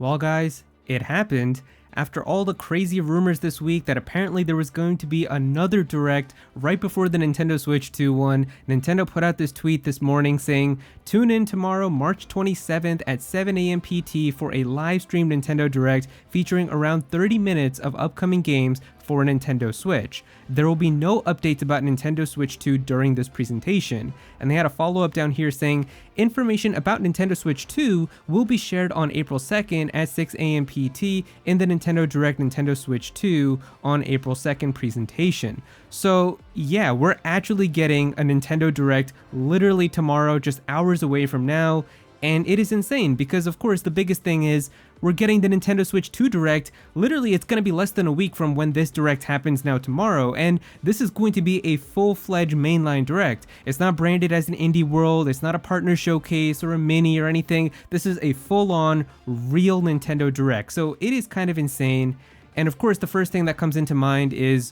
Well, guys, it happened. After all the crazy rumors this week that apparently there was going to be another Direct right before the Nintendo Switch 2 one, Nintendo put out this tweet this morning saying, "Tune in tomorrow, March 27th at 7 a.m. PT for a live streamed Nintendo Direct featuring around 30 minutes of upcoming games for a Nintendo Switch. There will be no updates about Nintendo Switch 2 during this presentation." And they had a follow-up down here saying, "Information about Nintendo Switch 2 will be shared on April 2nd at 6 a.m. PT in the Nintendo Direct Nintendo Switch 2 on April 2nd presentation." So yeah, we're actually getting a Nintendo Direct literally tomorrow, just hours away from now. And it is insane because, of course, the biggest thing is we're getting the Nintendo Switch 2 Direct. Literally, it's going to be less than a week from when this Direct happens now tomorrow. And this is going to be a full-fledged mainline Direct. It's not branded as an indie world. It's not a partner showcase or a mini or anything. This is a full-on real Nintendo Direct. So it is kind of insane. And of course, the first thing that comes into mind is,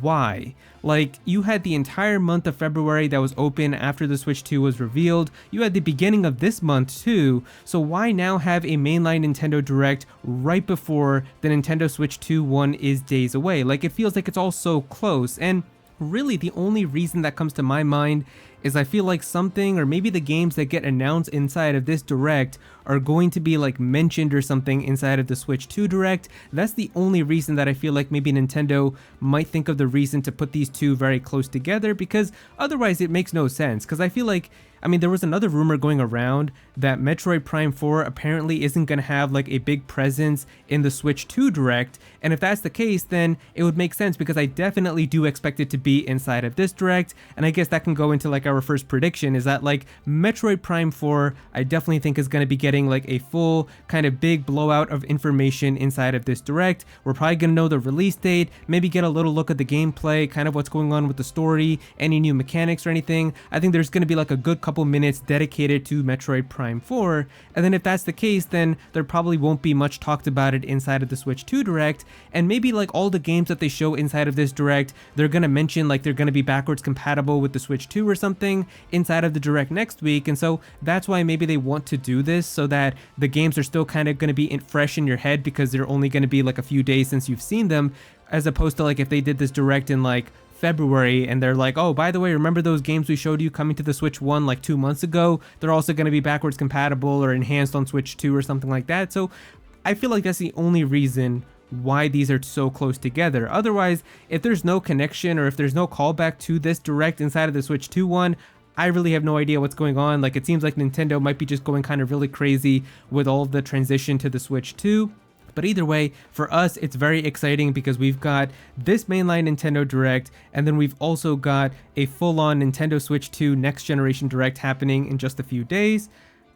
why? Like, you had the entire month of February that was open after the Switch 2 was revealed. You had the beginning of this month too. So why now have a mainline Nintendo Direct right before the Nintendo Switch 2 one is days away? Like, it feels like it's all so close. And really, the only reason that comes to my mind is I feel like something, or maybe the games that get announced inside of this Direct are going to be like mentioned or something inside of the Switch 2 Direct. That's the only reason that I feel like maybe Nintendo might think of the reason to put these two very close together, because otherwise it makes no sense. Because I feel like, I mean, there was another rumor going around that Metroid Prime 4 apparently isn't going to have like a big presence in the Switch 2 Direct. And if that's the case, then it would make sense, because I definitely do expect it to be inside of this Direct. And I guess that can go into like our first prediction, is that like Metroid Prime 4, I definitely think is going to be getting like a full kind of big blowout of information inside of this Direct. We're probably going to know the release date, maybe get a little look at the gameplay, kind of what's going on with the story, any new mechanics or anything. I think there's going to be like a good couple minutes dedicated to Metroid Prime 4. And then if that's the case, then there probably won't be much talked about it inside of the Switch 2 Direct. And maybe like all the games that they show inside of this Direct, they're going to mention like they're going to be backwards compatible with the Switch 2 or something inside of the Direct next week. And so that's why maybe they want to do this, so that the games are still kind of going to be fresh in your head, because they're only going to be like a few days since you've seen them, as opposed to like if they did this Direct in like February and they're like, "Oh, by the way, remember those games we showed you coming to the Switch 1 like 2 months ago? They're also going to be backwards compatible or enhanced on Switch 2 or something like that." So I feel like that's the only reason why these are so close together. Otherwise, if there's no connection or if there's no callback to this Direct inside of the Switch 2 one, I really have no idea what's going on. Like, it seems like Nintendo might be just going kind of really crazy with all of the transition to the Switch 2. But either way, for us, it's very exciting because we've got this mainline Nintendo Direct, and then we've also got a full-on Nintendo Switch 2 next generation Direct happening in just a few days.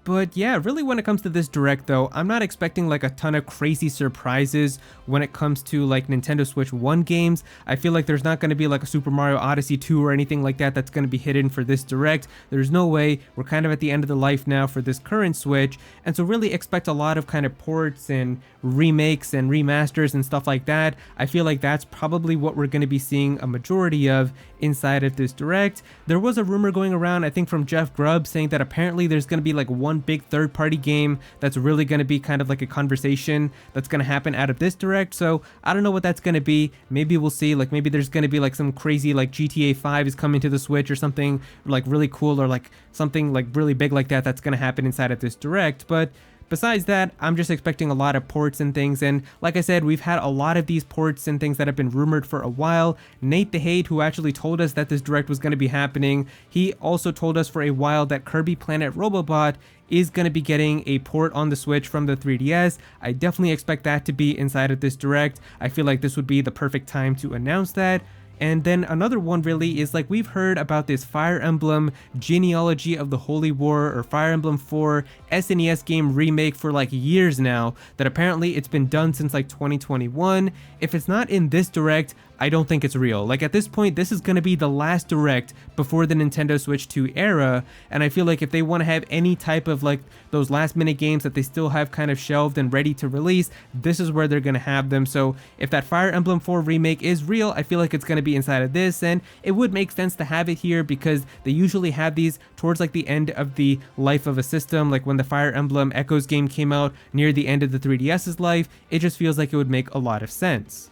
But yeah, really when it comes to this Direct though, I'm not expecting like a ton of crazy surprises when it comes to like Nintendo Switch 1 games. I feel like there's not going to be like a Super Mario Odyssey 2 or anything like that that's going to be hidden for this Direct. There's no way. We're kind of at the end of the life now for this current Switch. And so really expect a lot of kind of ports and remakes and remasters and stuff like that. I feel like that's probably what we're going to be seeing a majority of inside of this Direct. There was a rumor going around, I think from Jeff Grubb, saying that apparently there's going to be like one big third-party game that's really going to be kind of like a conversation that's going to happen out of this Direct. So I don't know what that's going to be. Maybe we'll see. Like maybe there's going to be like some crazy like GTA 5 is coming to the Switch or something like really cool, or like something like really big like that that's going to happen inside of this Direct. But besides that, I'm just expecting a lot of ports and things, and like I said, we've had a lot of these ports and things that have been rumored for a while. Nate the Hate, who actually told us that this Direct was going to be happening, he also told us for a while that Kirby Planet Robobot is going to be getting a port on the Switch from the 3DS. I definitely expect that to be inside of this Direct. I feel like this would be the perfect time to announce that. And then another one really is like, we've heard about this Fire Emblem Genealogy of the Holy War, or Fire Emblem 4 SNES game remake for like years now, that apparently it's been done since like 2021. If it's not in this Direct, I don't think it's real. Like at this point, this is going to be the last direct before the Nintendo Switch 2 era, and I feel like if they want to have any type of like those last minute games that they still have kind of shelved and ready to release, this is where they're going to have them. So if that Fire Emblem 4 remake is real, I feel like it's going to be inside of this, and it would make sense to have it here because they usually have these towards like the end of the life of a system. Like when the Fire Emblem Echoes game came out near the end of the 3DS's life, it just feels like it would make a lot of sense.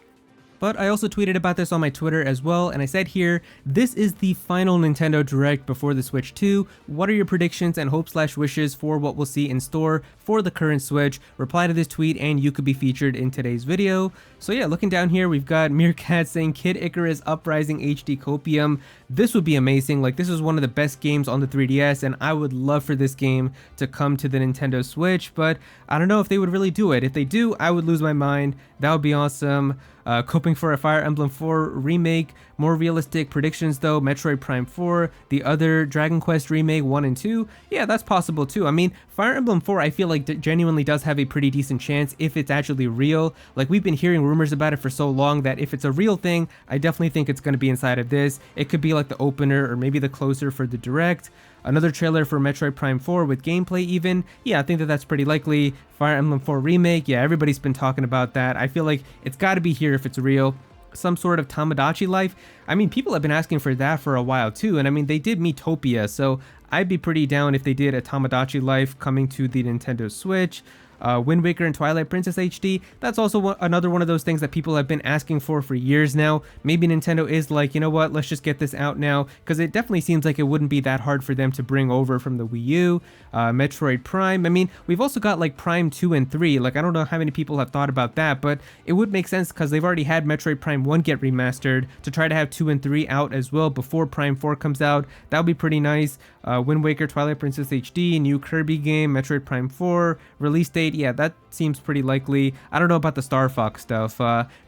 But I also tweeted about this on my Twitter as well, and I said here, this is the final Nintendo Direct before the Switch 2. What are your predictions and hopes/wishes for what we'll see in store for the current Switch? Reply to this tweet and you could be featured in today's video. So yeah, looking down here, we've got Meerkat saying Kid Icarus Uprising HD Copium. This would be amazing. Like this is one of the best games on the 3DS, and I would love for this game to come to the Nintendo Switch, but I don't know if they would really do it. If they do, I would lose my mind. That would be awesome. Hoping for a Fire Emblem 4 remake. More realistic predictions though, Metroid Prime 4, the other Dragon Quest remake 1 and 2. Yeah, that's possible too. I mean, Fire Emblem 4 I feel like genuinely does have a pretty decent chance if it's actually real. Like we've been hearing rumors about it for so long that if it's a real thing, I definitely think it's going to be inside of this. It could be like the opener or maybe the closer for the Direct. Another trailer for Metroid Prime 4 with gameplay even. Yeah, I think that that's pretty likely. Fire Emblem 4 remake. Yeah, everybody's been talking about that. I feel like it's got to be here if it's real. Some sort of Tamagotchi life. I mean, people have been asking for that for a while too. And I mean, they did Miitopia, so I'd be pretty down if they did a Tamagotchi life coming to the Nintendo Switch. Wind Waker and Twilight Princess HD, that's also another one of those things that people have been asking for years now. Maybe Nintendo is like, you know what, let's just get this out now, because it definitely seems like it wouldn't be that hard for them to bring over from the Wii U. Metroid Prime, I mean, we've also got like Prime 2 and 3, like I don't know how many people have thought about that, but it would make sense because they've already had Metroid Prime 1 get remastered to try to have 2 and 3 out as well before Prime 4 comes out. That would be pretty nice. Wind Waker, Twilight Princess HD, new Kirby game, Metroid Prime 4, release date, yeah, that seems pretty likely. I don't know about the Star Fox stuff.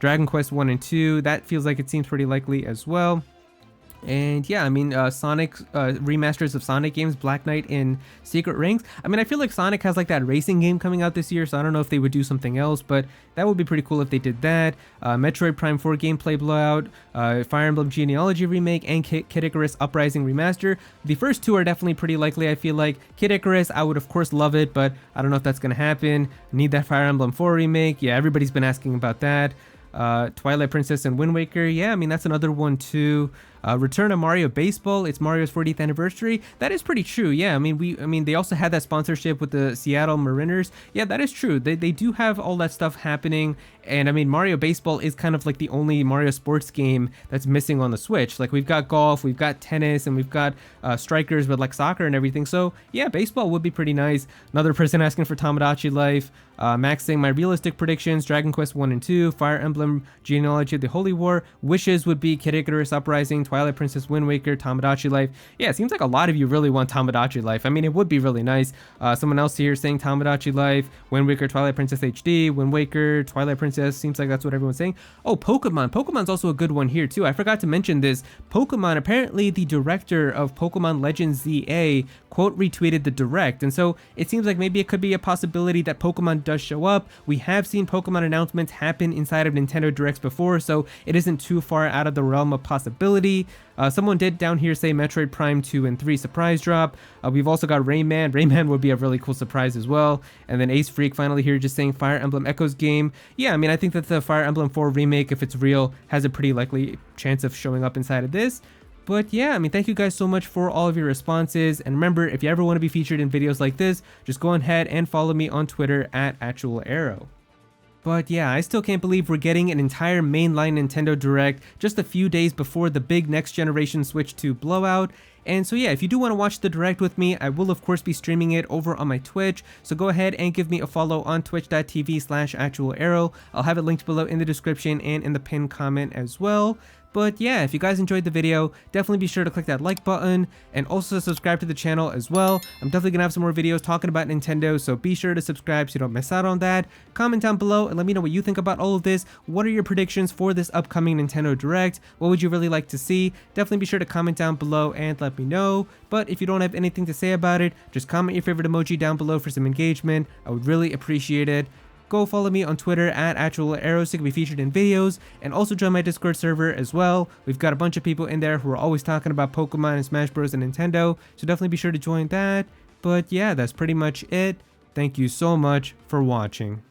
Dragon Quest 1 and 2, that feels like it seems pretty likely as well. And yeah, I mean, Sonic remasters of Sonic games, Black Knight and Secret Rings. I mean, I feel like Sonic has like that racing game coming out this year, so I don't know if they would do something else, but that would be pretty cool if they did that. Metroid Prime 4 gameplay blowout, Fire Emblem Genealogy remake, and Kid Icarus Uprising remaster. The first two are definitely pretty likely, I feel like. Kid Icarus, I would of course love it, but I don't know if that's going to happen. Need that Fire Emblem 4 remake. Yeah, everybody's been asking about that. Twilight Princess and Wind Waker, yeah, I mean, that's another one too. Return of Mario Baseball, it's Mario's 40th anniversary. That is pretty true, yeah. I mean, they also had that sponsorship with the Seattle Mariners. Yeah, that is true. They do have all that stuff happening. And I mean, Mario Baseball is kind of like the only Mario sports game that's missing on the Switch. Like we've got golf, we've got tennis, and we've got strikers with like soccer and everything. So yeah, baseball would be pretty nice. Another person asking for Tamagotchi life. Max saying my realistic predictions, Dragon Quest 1 and 2, Fire Emblem Genealogy of the Holy War. Wishes would be Kid Icarus Uprising, Twilight Princess, Wind Waker, Tamagotchi life. Yeah, it seems like a lot of you really want Tamagotchi life. I mean, it would be really nice. Someone else here saying Tamagotchi life, Wind Waker, Twilight Princess HD, Wind Waker, Twilight Princess. Seems like that's what everyone's saying. Oh, Pokemon. Pokemon's also a good one here too. I forgot to mention this. Pokemon, apparently the director of Pokemon Legends ZA quote retweeted the direct, and so it seems like maybe it could be a possibility that Pokemon does show up. We have seen Pokemon announcements happen inside of Nintendo Directs before, so it isn't too far out of the realm of possibility. Someone did down here say Metroid Prime 2 and 3 surprise drop. We've also got Rayman. Rayman would be a really cool surprise as well. And then Ace Freak finally here just saying Fire Emblem Echoes game. Yeah, I mean, I think that the Fire Emblem 4 remake, if it's real, has a pretty likely chance of showing up inside of this. But yeah, I mean, thank you guys so much for all of your responses. And remember, if you ever want to be featured in videos like this, just go ahead and follow me on Twitter at @Aero. But yeah, I still can't believe we're getting an entire mainline Nintendo Direct just a few days before the big next generation Switch 2 blowout. And so yeah, if you do want to watch the Direct with me, I will of course be streaming it over on my Twitch. So go ahead and give me a follow on twitch.tv/actualaero. I'll have it linked below in the description and in the pinned comment as well. But yeah, if you guys enjoyed the video, definitely be sure to click that like button and also subscribe to the channel as well. I'm definitely gonna have some more videos talking about Nintendo, so be sure to subscribe so you don't miss out on that. Comment down below and let me know what you think about all of this. What are your predictions for this upcoming Nintendo Direct? What would you really like to see? Definitely be sure to comment down below and let me know. But if you don't have anything to say about it, just comment your favorite emoji down below for some engagement. I would really appreciate it. go follow me on Twitter at actual Aero so you can be featured in videos, and also join my Discord server as well. We've got a bunch of people in there who are always talking about Pokemon and Smash Bros and Nintendo, so definitely be sure to join that. But yeah, that's pretty much it. Thank you so much for watching.